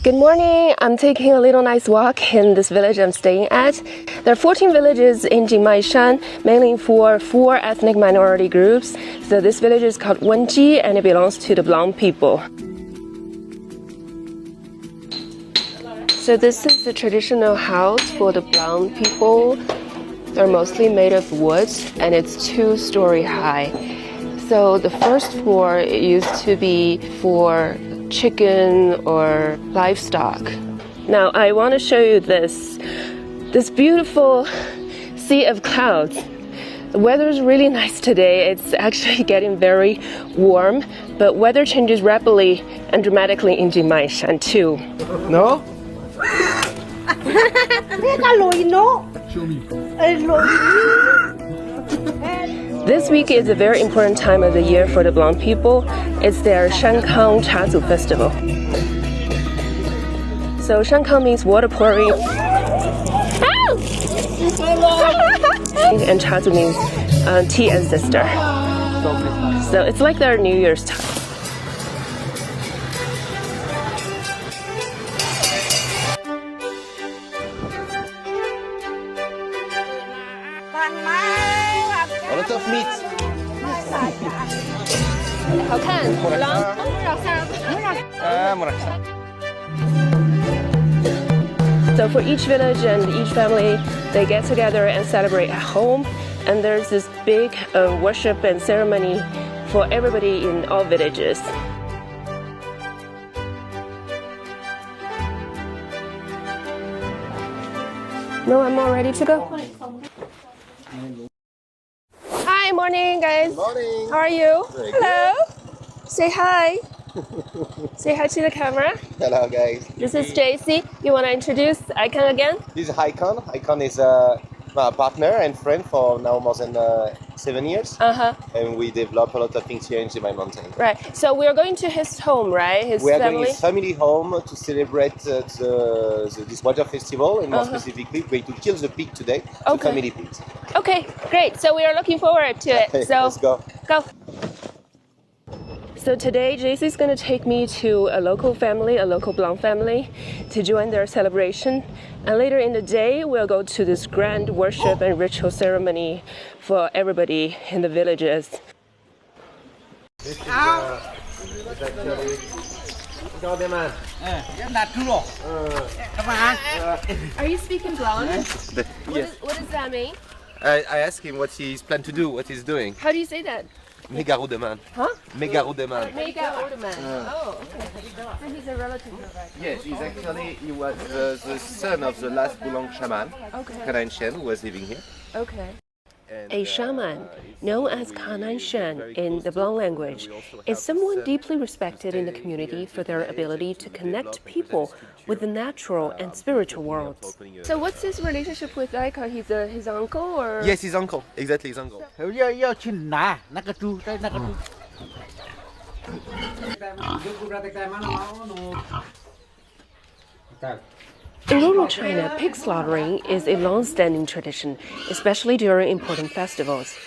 Good morning. I'm taking a little nice walk in this village I'm staying at. There are 14 villages in景迈山, mainly for 4 ethnic minority groups. So this village is called Wenji and it belongs to the Blanc people. So this is the traditional house for the Blanc people. They're mostly made of wood and it's 2-story high. So the first floor used to be for chicken or livestock. Now I want to show you this beautiful sea of clouds. The weather is really nice today. It's actually getting very warm, but weather changes rapidly and dramatically in景迈山too. No? This week is a very important time of the year for the Blanc people. It's their Shankang Chazu festival. So Shankang means water pouring. And Chazu means tea and sister. So it's like their New Year's time. A lot of meat. So for each village and each family, they get together and celebrate at home. And there's this big worship and ceremony for everybody in all villages. No, I'm all ready to go. Hi, morning, guys. Good morning. How are you? Very Hello. Good. Say hi. Say hi to the camera. Hello, guys. This is JC. You want to introduce Icon again? This is Icon. Icon is my partner and friend for now more than 7 years. And we develop a lot of things here in景迈mountain. Right. So we are going to his home, right? We are going to his family home to celebrate this water festival, and more specifically, we're going to kill the pig today, the family pigs. Okay, great. So we are looking forward to it. Okay, so let's go. Go. So today, JC is going to take me to a local family, a local Blanc family, to join their celebration. And later in the day, we'll go to this grand worship and ritual ceremony for everybody in the villages. Are you speaking Blanc? Yes. What does that mean? I asked him what he's planned to do, what he's doing. How do you say that? Megaro de man. Huh? Megaro de man. Mega Orderman. Oh, okay. So he's a relative. Yes, he was the son of the last Blanc shaman, Kanan Shen, who was living here. Okay. A shaman, known as Kanan Shen in the Blanc language, is someone deeply respected in the community for their ability to connect people with the natural and spiritual worlds. So what's his relationship with Icon? He's his uncle or? Yes, his uncle. Exactly, his uncle. In rural China, pig slaughtering is a long-standing tradition, especially during important festivals.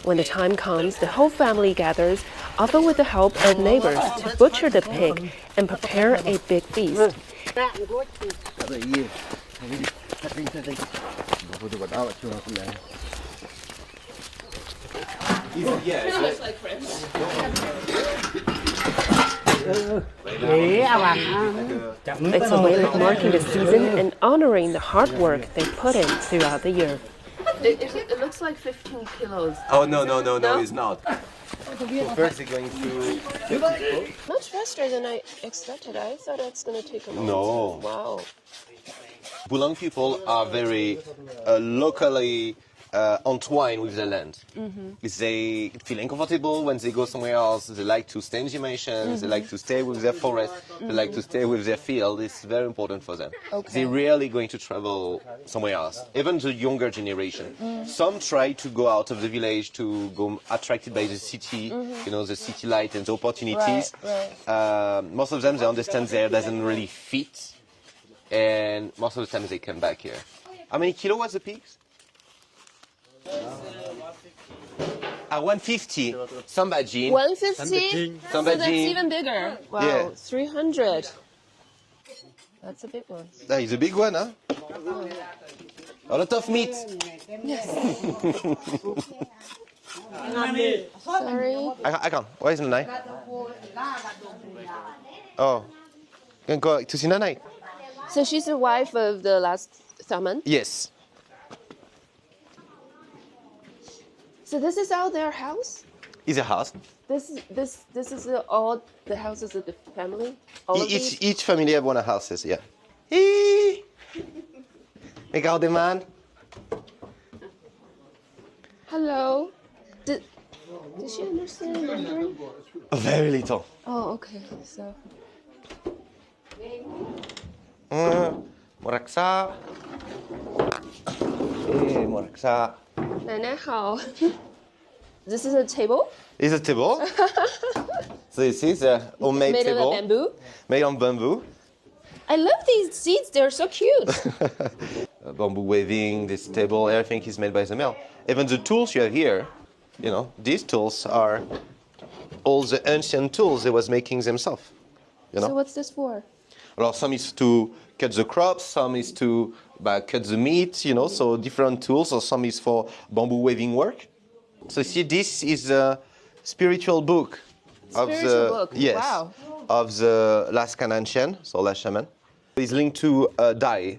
When the time comes, the whole family gathers, often with the help of neighbors, to butcher the pig and prepare a big feast. It's a way of marking the season and honoring the hard work they put in throughout the year. It looks like 15 kilos. Oh, no, it's not. So first they're going to kill people. Much faster than I expected. I thought it's going to take a long No. time. Wow. Blanc people are very locally entwined with the land. They feel uncomfortable when they go somewhere else. They like to stay in They like to stay with their forest. They like to stay with their field. It's very important for them. They're rarely going to travel somewhere else. Even the younger generation. Some try to go out of the village to go attracted by the city, you know, the city light and the opportunities. Most of them, they understand there doesn't really fit. And most of the time they come back here. How many kilo was the pigs? 150. Sambajin. 150? So that's Sambajin. even bigger. Wow, Yeah. 300. That's a big one. That is a big one, huh? A lot of meat. Sorry. I can't. Why isn't Nanai? Oh. Can go to see Nanai? So she's the wife of the last shaman? Yes. So this is all their house? It's a house. This is all the houses of the family? All of these? Each family have one of houses, yeah. Hey! Regarde, man. Hello. Did she understand Mandarin? Very little. Oh, okay. So Moraksa. Hey, Moraksa. 奶奶好. This is a table? It's a table. So you see, it's a homemade Made table. of bamboo? Made on bamboo. I love these seats. They're so cute. Bamboo weaving, this table, everything is made by the mill. Even the tools you have here, you know, these tools are all the ancient tools they was making themselves. You know? So what's this for? Well, some is to cut the crops, some is to cut the meat, you know, so different tools, or some is for bamboo weaving work. So see, this is a spiritual book Spiritual book. Yes, Wow. of the last Kananchen, so last shaman. It's linked to Dai.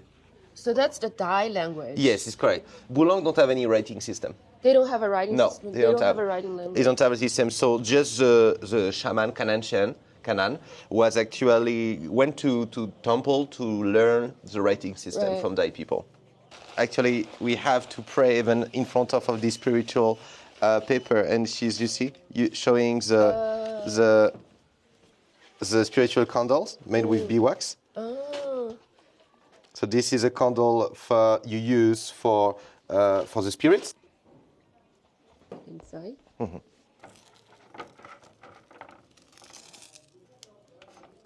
So that's the Dai language. Yes, it's correct. Bulang don't have any writing system. They don't have a writing No, system. they don't have a writing They language. don't have a system. So just the shaman Kanan was actually went to temple to learn the writing system Right. from Dai people. Actually, we have to pray even in front of this spiritual paper, and she's, you see, showing the spiritual candles made with beeswax. Oh. So this is a candle you use for the spirits. Inside.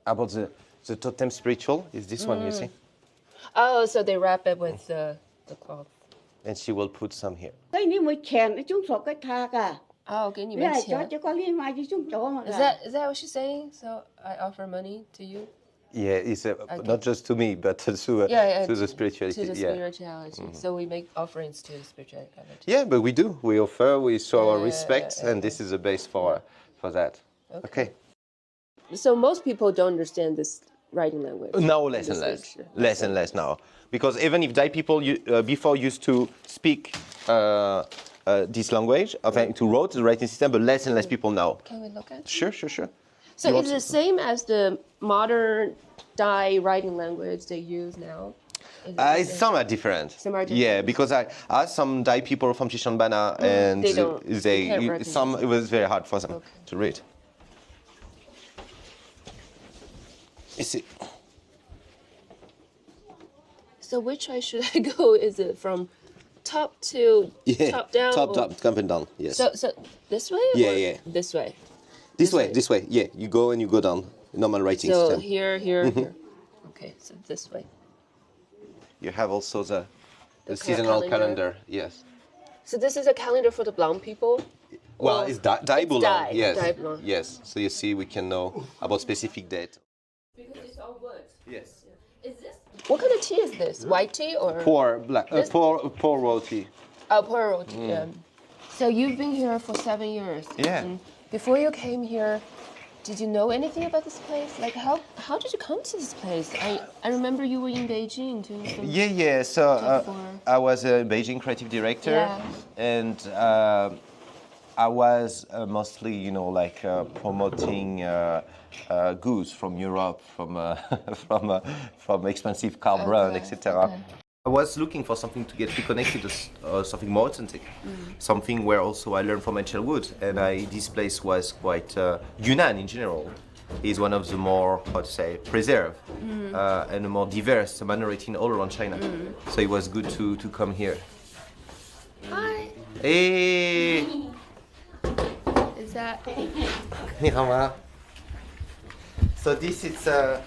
About the totem spiritual is this one, you see, Oh, so they wrap it with the cloth. and she will put some here. Cái ní mới chèn chúng số cái thà cả. Oh, 给你们 Với 钱. cho chứ có liên mai chứ chúng chỗ mà. Is that what she's saying? So I offer money to you? Yeah, it's Okay. not just to me, but to the spirituality. To the yeah. spirituality. So we make offerings to the spirituality. Yeah, but we do. We offer. We show our respect, and this is the base for that. Okay. So most people don't understand this writing language. Now less and This less, is- less and less now, because even if Dai people before used to speak this language, to write the writing system, but less and less people now. Can we look at? Sure. So You it's want the same as the modern Dai writing language they use now? Is it the same? Some are different. Some are different. Yeah, because I asked some Dai people from Chishanbana, and they don't- they can't recognize some it was very hard for them to read. You see, So which way should I go? Is it from top to top down? top, or- up and down. Yes. So this way? Yeah, or yeah. This way. this way. Yeah, you go and you go down. Normal writing So system. here, here. Okay, so this way. You have also the The seasonal calendar. calendar. Yes. So this is a calendar for the Blanc people? Well, Or- it's Dai Bulang. Dai, Yes. Dai Bulang. Yes. So you see, we can know about specific date. Because it's all wood. Yes. Is this? What kind of tea is this? White tea or? Pour black. This- pour raw tea. Oh, pearl tea. Yeah. So you've been here for 7 years. Yeah. And before you came here, did you know anything about this place? Like how did you come to this place? I remember you were in Beijing doing some. Yeah. So I was a Beijing creative director, Yeah. and I was mostly, promoting goods from Europe, from expensive car brand, etc. okay. I was looking for something to get reconnected to something more authentic, something where also I learned from ancient wood, and this place was quite Yunnan in general is one of the more preserved and the more diverse minority all around China. So it was good to come here. Hi. Hey, Is that? 你好吗? So this is that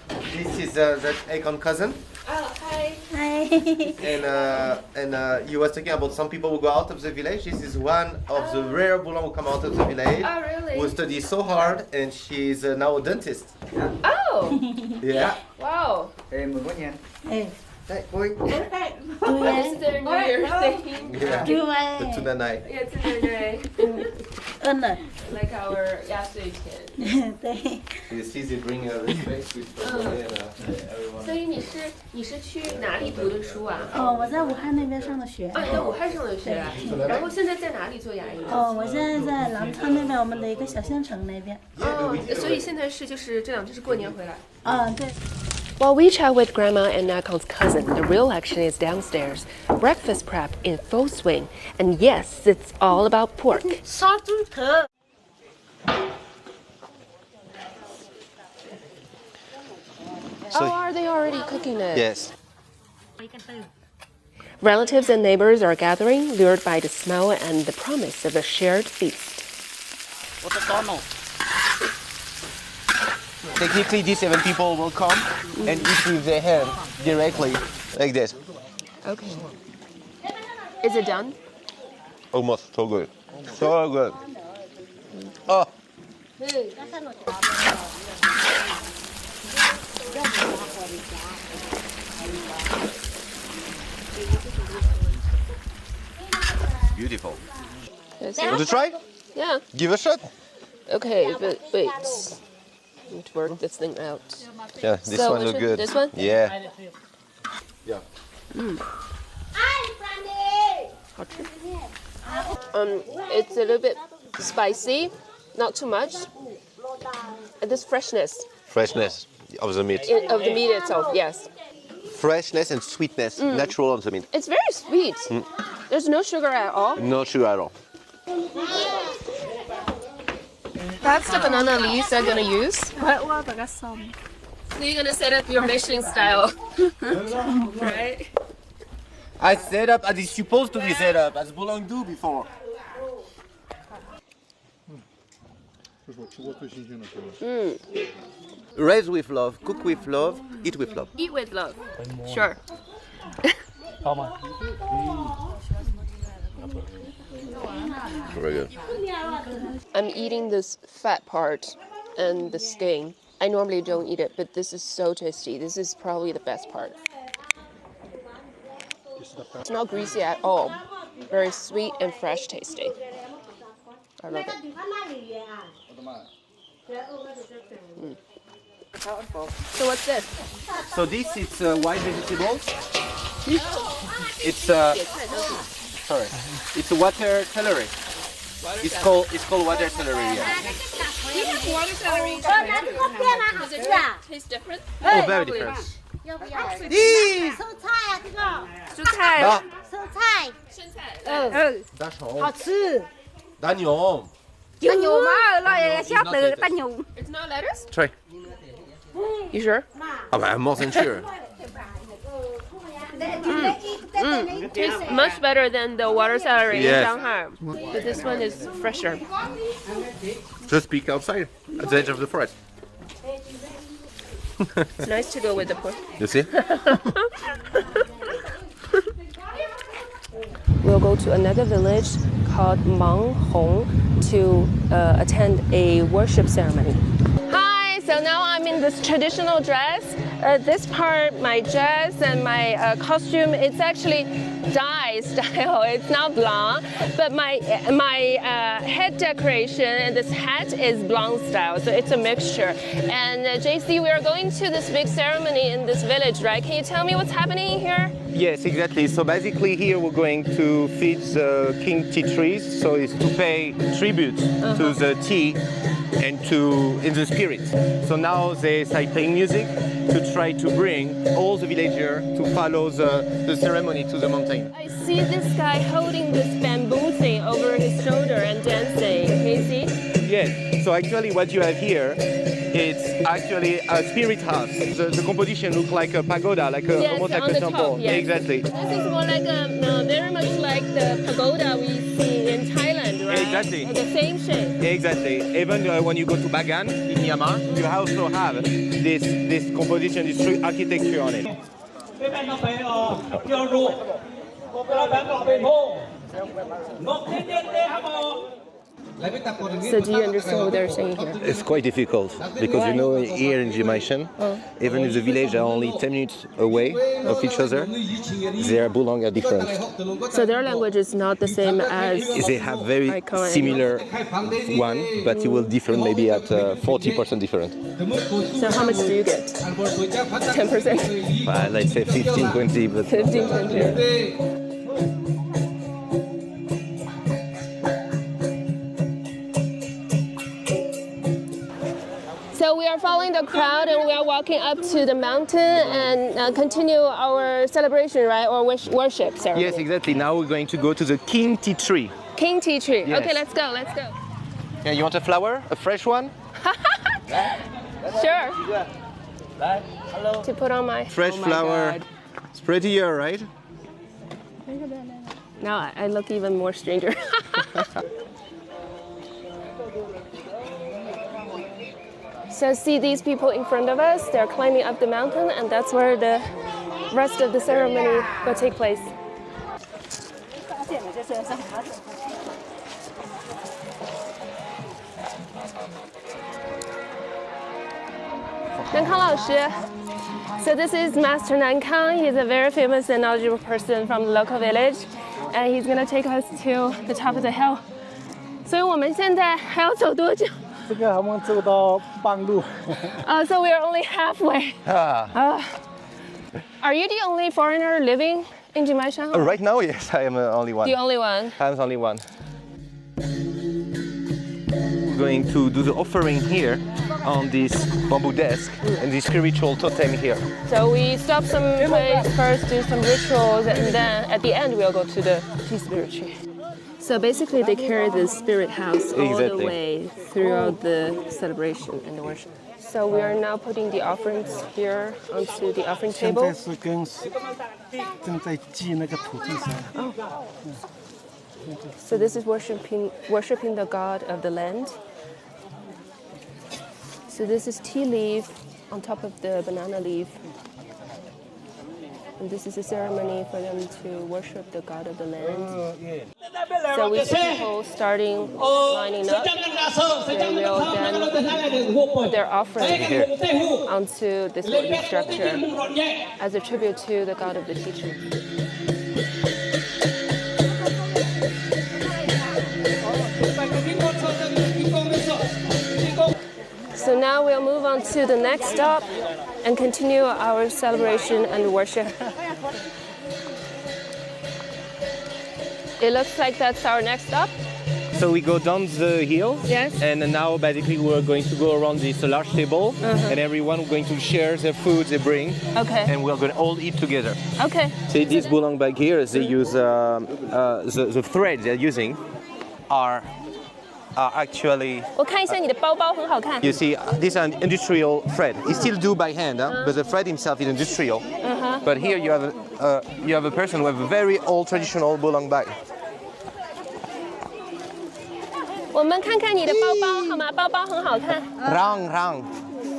Aegon cousin. Oh, hi. And you were talking about some people who go out of the village. This is one of the rare Boulan who come out of the village. Oh, really? Who studies so hard, and she's now a dentist. Oh, Yeah. wow. Mừng quá nha. Vui. This is their New Year's thing. Yeah. Vui. The tuna night. Yeah, it's in their day. Ơn rồi. Like our Yasui kid. You see, they bring respect with family and everyone. 所以你是去哪里读的书啊？我在武汉那边上的学。啊，你在武汉上的学，然后现在在哪里做牙医？我现在在狼川那边，我们的一个小县城那边。哦，所以现在就是这两天是过年回来。对。While we chat with Grandma and Nakon's cousin, the real action is downstairs. Breakfast prep in full swing. And yes, it's all about pork. 烧猪头。 So- Oh, are they already cooking it? Yes. Relatives and neighbors are gathering, lured by the smell and the promise of a shared feast. Technically, these 7 people will come and eat with their hand directly, like this. Okay. Is it done? Almost so good. So good. Oh. Beautiful. Want to try? Yeah. Give a shot. Okay, but wait. Need to work this thing out. Yeah, this So one which look one? good. This one? Yeah. Yeah. It's a little bit spicy, not too much. And this freshness Freshness of the meat. of the meat itself, yes. Freshness and sweetness, natural on the meat. It's very sweet. There's no sugar at all. No sugar at all. That's the banana leaves I'm gonna use. So you're gonna set up your Michelin style, right? I set up as it's supposed to be set up, as Boulan do before. 这是我吃过最新鲜的猪肉。 Raise with love, cook with love, eat with love. Eat with love. Sure. Very good. I'm eating this fat part and the skin. I normally don't eat it, but this is so tasty. This is probably the best part. It's not greasy at all. Very sweet and fresh tasting. I love it. So what's this? So this is white vegetables. It's sorry. It's a water celery. It's called water celery. Yeah. Water celery. Does it taste different? Oh, very different. 收菜啊，这个蔬菜。啊，收菜，生菜。大虫，好吃。大牛。 大牛嘛，老爷爷晓得大牛。 It's not lettuce? Try. You sure? Ah, bah, more than sure. It's much better than the water celery Yes. in Shanghai. But this one is fresher. Just peek outside, at the edge of the forest. It's nice to go with the pork. You see? We'll go to another village called Mang Hong to attend a worship ceremony. Hi, so now I'm in this traditional dress. This part, my dress and my costume, it's actually dye style. It's not blanc, but my head decoration and this hat is blanc style, so it's a mixture. And JC, we are going to this big ceremony in this village, right? Can you tell me what's happening here? Yes, exactly. So basically here we're going to feed the king tea trees. So it's to pay tribute to the tea and to in the spirit. So now they start playing music to try to bring all the villagers to follow the ceremony to the mountain. I see this guy holding this bamboo thing over his shoulder and dancing. Can you see? Yes. So actually what you have here, it's actually a spirit house. The composition looks like a pagoda, like a, Yes, almost like on a the temple. top, yes. Exactly. This is more like very much like the pagoda we see in Thailand, right? Exactly. The same shape. Exactly. Even when you go to Bagan in Myanmar, you also have this composition, this architecture on it. So do you understand what they're saying here? It's quite difficult because you know here in Jimaisan, even if the village are only 10 minutes away of each other, their Bulang are different. So their language is not the same as... They have very similar one, but it will differ maybe at 40% different. So how much do you get? 10%? Let's say 15, 20. But 15, 20. So we are following the crowd and we are walking up to the mountain and continue our celebration, right? Or worship ceremony. yes, exactly. Now we're going to go to the king tea tree. King tea tree. Yes. Okay, let's go, let's go. Yeah, you want a flower? A fresh one? Sure. To put on my... Fresh oh my flower. God. It's prettier, right? Now I look even more stranger. So see these people in front of us, they're climbing up the mountain and that's where the rest of the ceremony will take place. Nankang 老师. So this is Master Nankang. He's a very famous and knowledgeable person from the local village, and he's gonna take us to the top of the hill. 所以我们现在还要走多久？这个我们走到半路。So we are only halfway. Are you the only foreigner living in Jimaishan? Right now, yes, I am the only one. The only one. I'm the only one. Going to do the offering here on this bamboo desk and this spiritual totem here. So we stop some place first, do some rituals, and then at the end we'll go to the tea spirit tree. So basically they carry the spirit house all the way throughout the celebration and the worship. So we are now putting the offerings here onto the offering table. So this is worshiping the god of the land. So this is tea leaf on top of the banana leaf. And this is a ceremony for them to worship the god of the land. So we see people starting lining up. They will then put their offering onto this wooden structure as a tribute to the god of the teacher. So now we'll move on to the next stop and continue our celebration and worship. It looks like that's our next stop. So we go down the hill, Yes. and now basically we're going to go around this large table, and everyone is going to share their food they bring, Okay. and we're going to all eat together. Okay. See, this Bulang bag here, they use the thread they're using are actually, 我看一下你的包包很好看。 you see, this is an industrial thread. It's still do by hand, but the thread himself is industrial. But here you have a person with a very old traditional Bulang bag. 我们看看你的包包好吗？包包很好看。 Rang.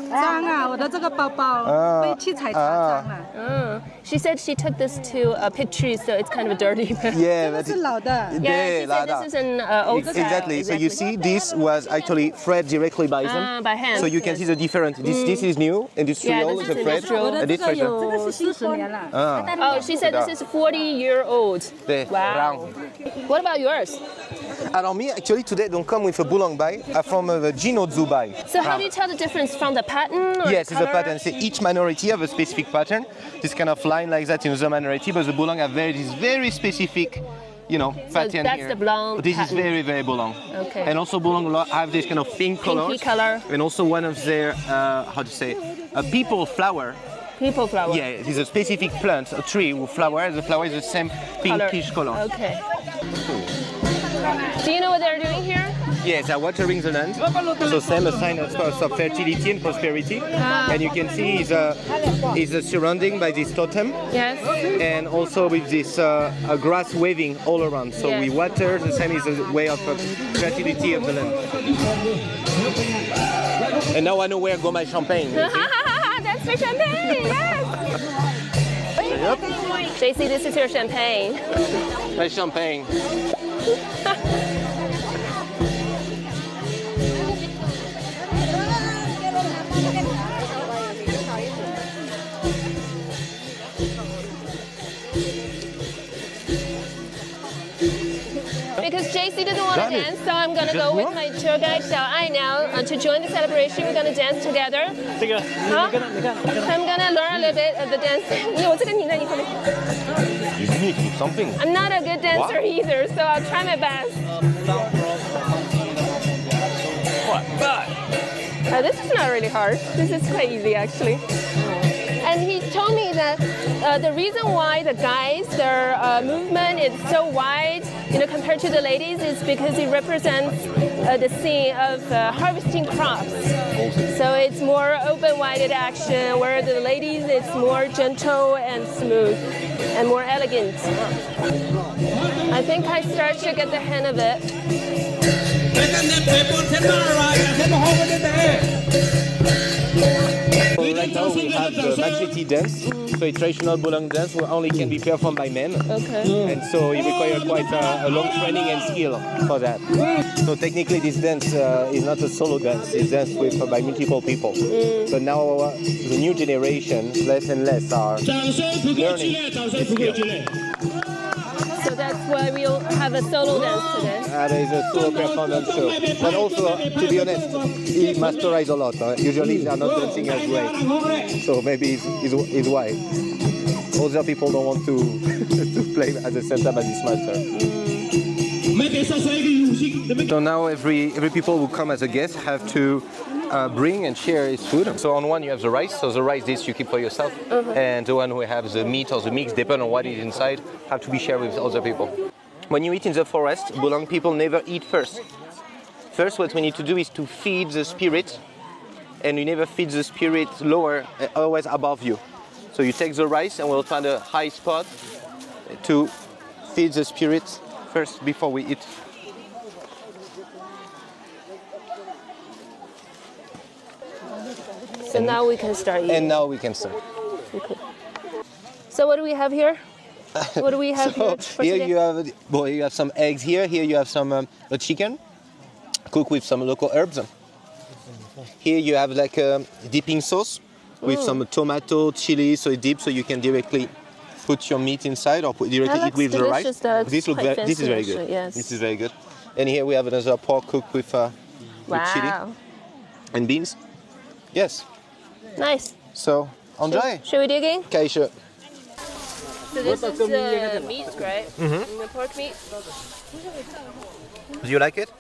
脏啊，我的这个包包被器材擦脏了。She said she took this to a pig tree, so it's kind of dirty. Yeah, 这是老的。 Yeah, she said this is an old style. Exactly. So you see, this was actually thread directly by them. By hand. So you can see the difference. This is new, industrial, this the is thread, industrial. and this treasure. 这个是40年了。 Oh, she said this is 40-year-old. 네, Wow. What about yours? Alors me, actually today don't come with a Bulang bag. I'm from the Jinodzu bag. So how do you tell the difference from the pattern? Or Yes, it's a color? pattern. So each minority have a specific pattern. This kind of line like that in other minority, but the Bulang have this very specific, pattern that's here. the Bulang This is pattern. very, very Bulang. Okay. And also Bulang have this kind of pink Pinky colors. color. And also one of their, a people flower. People flower. Yeah, it is a specific plant, a tree with flower. The flower is the same pinkish color. Okay. Do you know what they're doing here? Yes, they're watering the land. So same a sign of fertility and prosperity. And you can see is surrounding by this totem. Yes. And also with this grass waving all around. So Yes. we water, the same is a way of fertility of the land. And now I know where go my champagne. That's for champagne, yes. Yep. JC, this is your champagne. Nice champagne. Because JC doesn't want to dance, so I'm gonna go with my tour guide Xiao Ai now to join the celebration. We're gonna dance together. Huh? I'm gonna learn a little bit of the dance. You need to do something. I'm not a good dancer either, so I'll try my best. This is not really hard. This is quite easy actually. And he told me that the reason why the guys, their movement is so wide, compared to the ladies, is because it represents the scene of harvesting crops. So it's more open-winded action, where the ladies, it's more gentle and smooth and more elegant. I think I start to get the hang of it. Right now we have the machete dance, so a traditional Bulang dance where only can be performed by men. Okay. And so it requires quite a long training and skill for that. So technically this dance is not a solo dance, it's danced by multiple people. So now the new generation, less and less, are learning this skill. So that's why we'll have a solo dance today. There is a solo performance show. But also, to be honest, he masterized a lot. Usually they are not dancing as well. So maybe it's why. Other people don't want to play at the same time as this master. So now every people who come as a guest have to bring and share his food. So on one you have the rice, so the rice dish you keep for yourself, and the one who have the meat or the mix, depending on what is inside, have to be shared with other people. When you eat in the forest, Bulang people never eat first. First what we need to do is to feed the spirit, and you never feed the spirit lower, always above you. So you take the rice and we'll find a high spot to feed the spirit first before we eat. So now we can start eating. And now we can start. Okay. So what do we have here? What do we have here for here today? you have some eggs here. Here you have some a chicken cooked with some local herbs. Here you have like a dipping sauce with some tomato, chili, so it dips, so you can directly put your meat inside or directly eat with the rice. This is very good. Yes. This is very good. And here we have another pork cooked with chili and beans. Yes. Nice. So enjoy. Should we dig in? Okay, sure. So this is the meat, right? The pork meat. Do you like it?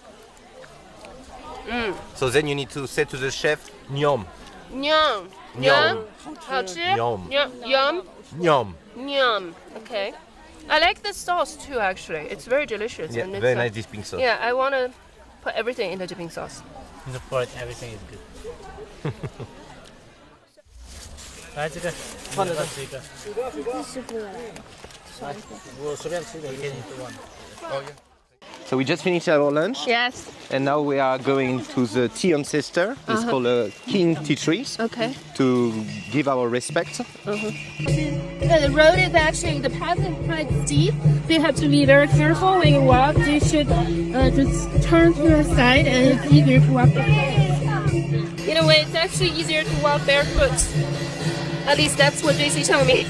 So then you need to say to the chef, Nyom. Nyam. Nyam. 好吃? Nyam. Yum. Nyom. Yum. Okay. I like the sauce too, actually. It's very delicious. Yeah, and it's very nice dipping sauce. Yeah, I want to put everything in the dipping sauce. In the pork, everything is good. 来这个，放着这个。我随便吃一点，给你吃完。So we just finished our lunch. Yes. And now we are going to the tea ancestor. It's called a king tea trees. Okay. To give our respect. The road is actually, the path is quite steep. So you have to be very careful when you walk. You should just turn to your side, and it's easier to walk barefoot. In a way, it's actually easier to walk barefoot. At least that's what JC told me.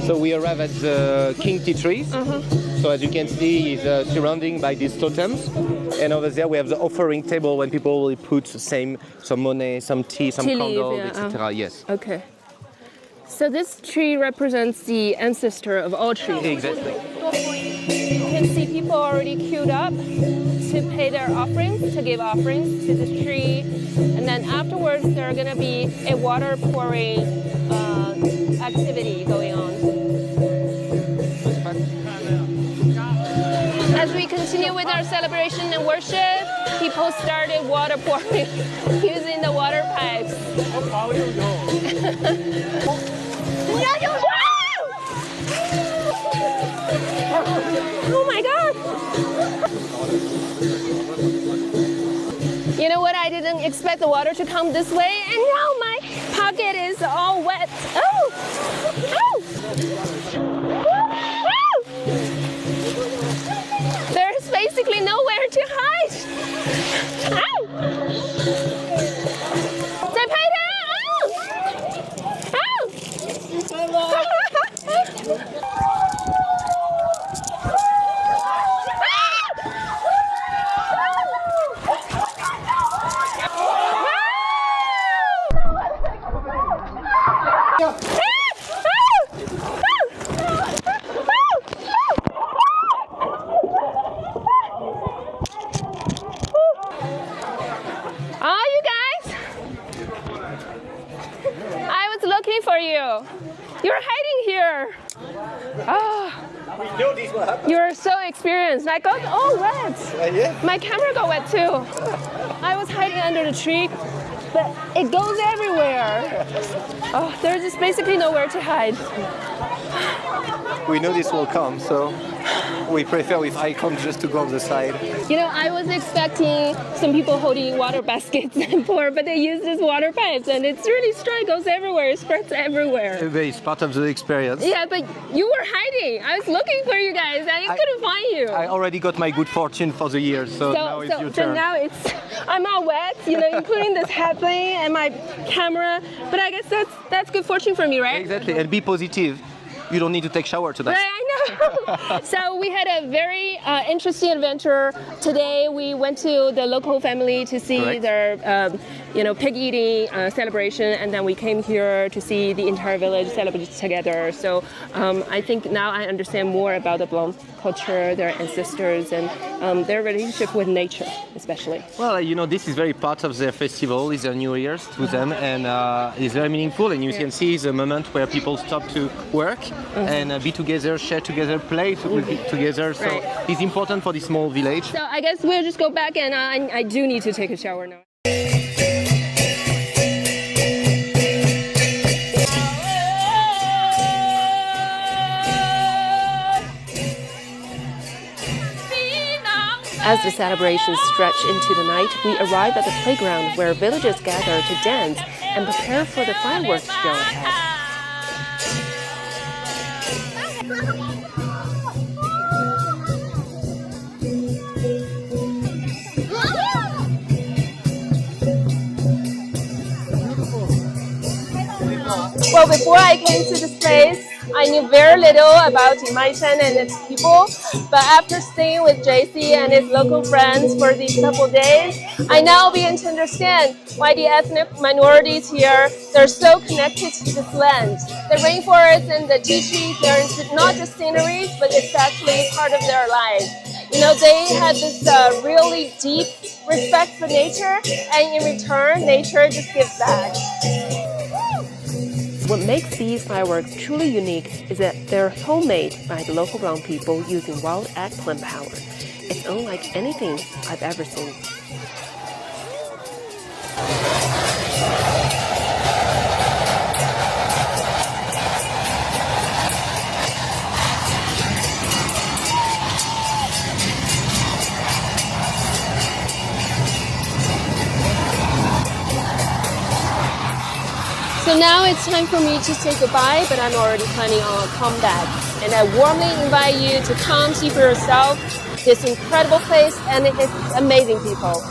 So we arrive at the king tea trees. So as you can see, it's surrounded by these totems. And over there we have the offering table when people will put some money, some tea, some candles, etc. Yes. Okay. So this tree represents the ancestor of all trees. Exactly. You can see people already queued up to pay their offerings, to give offerings to this tree. And then afterwards, there are going to be a water pouring activity going on. As we continue with our celebration and worship, people started water pouring using the water pipes. Oh my God! You know what? I didn't expect the water to come this way, and now my pocket is all wet. Oh! Oh! There's basically nowhere to hide. Ow! 在拍他！You guys! I was looking for you. You're hiding here. Oh, you're so experienced. I got all wet. My camera got wet too. I was hiding under the tree, but it goes everywhere. Oh, there's just basically nowhere to hide. We know this will come, so we prefer with icons just to go on the side. You know, I was expecting some people holding water baskets and pour, but they use these water pipes, and it's really strong. It goes everywhere. It spreads everywhere. It's part of the experience. Yeah, but you were hiding. I was looking for you guys, and I couldn't find you. I already got my good fortune for the year, so now it's your turn. So now I'm all wet, you know, including this hat thing and my camera. But I guess that's good fortune for me, right? Exactly, and be positive. You don't need to take shower tonight. Right, I know. So we had a very interesting adventure today. We went to the local family to see their, pig eating celebration, and then we came here to see the entire village celebrate together. So I think now I understand more about the Blanc culture, their ancestors, and their relationship with nature, especially. Well, you know, this is very part of their festival. It's their New Year's to them, and it's very meaningful. And you can see the moment where people stop to work. And be together, share together, play together. So it's important for this small village. So I guess we'll just go back, and I do need to take a shower now. As the celebrations stretch into the night, we arrive at the playground where villagers gather to dance and prepare for the fireworks show ahead. Well, before I came to this place, I knew very little about Jinmai-shan and its people, but after staying with JC and his local friends for these couple days, I now begin to understand why the ethnic minorities here, they're so connected to this land. The rainforest and the tea trees, they're not just scenery, but it's actually part of their lives. You know, they had this really deep respect for nature, and in return, nature just gives back. What makes these fireworks truly unique is that they're homemade by the local brown people using wild eggplant powder. It's unlike anything I've ever seen. So now it's time for me to say goodbye, but I'm already planning on a comeback. And I warmly invite you to come see for yourself this incredible place and its amazing people.